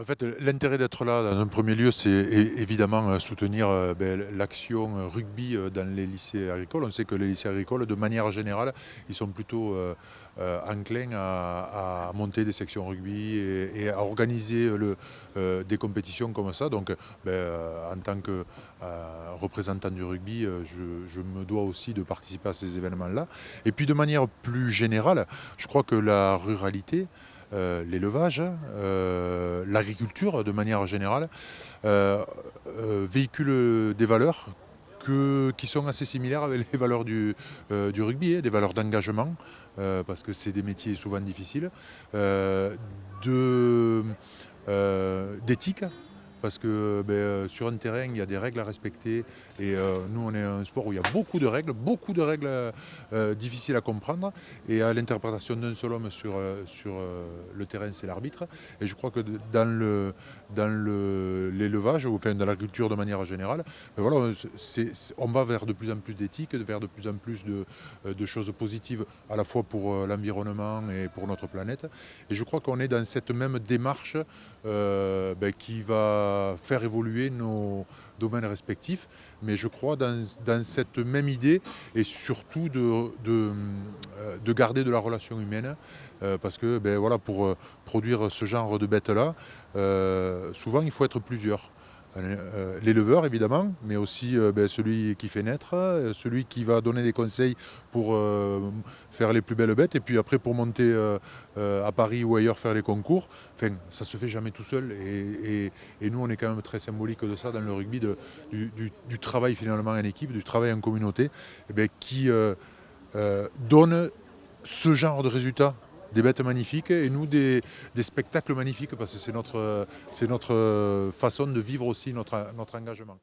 En fait, l'intérêt d'être là, dans un premier lieu, c'est évidemment soutenir l'action rugby dans les lycées agricoles. On sait que les lycées agricoles, de manière générale, ils sont plutôt enclins à monter des sections rugby et à organiser des compétitions comme ça. Donc, en tant que représentant du rugby, je me dois aussi de participer à ces événements-là. Et puis, de manière plus générale, je crois que la ruralité, l'élevage, l'agriculture de manière générale, véhicule des valeurs qui sont assez similaires avec les valeurs du rugby, hein, des valeurs d'engagement, parce que c'est des métiers souvent difficiles, de, d'éthique, parce que sur un terrain, il y a des règles à respecter. Et nous, on est un sport où il y a beaucoup de règles difficiles à comprendre. Et à l'interprétation d'un seul homme sur le terrain, c'est l'arbitre. Et je crois que l'élevage, ou enfin dans l'agriculture de manière générale, voilà, on va vers de plus en plus d'éthique, vers de plus en plus de choses positives, à la fois pour l'environnement et pour notre planète. Et je crois qu'on est dans cette même démarche qui va faire évoluer nos domaines respectifs. Mais je crois dans cette même idée et surtout de garder de la relation humaine. Parce que voilà, pour produire ce genre de bêtes-là, souvent il faut être plusieurs. L'éleveur évidemment, mais aussi celui qui fait naître, celui qui va donner des conseils pour faire les plus belles bêtes, et puis après pour monter à Paris ou ailleurs faire les concours. Enfin, ça se fait jamais tout seul, et nous on est quand même très symbolique de ça dans le rugby, du travail finalement en équipe, du travail en communauté, qui donne ce genre de résultats, des bêtes magnifiques, et nous des spectacles magnifiques, parce que c'est notre façon de vivre aussi notre engagement.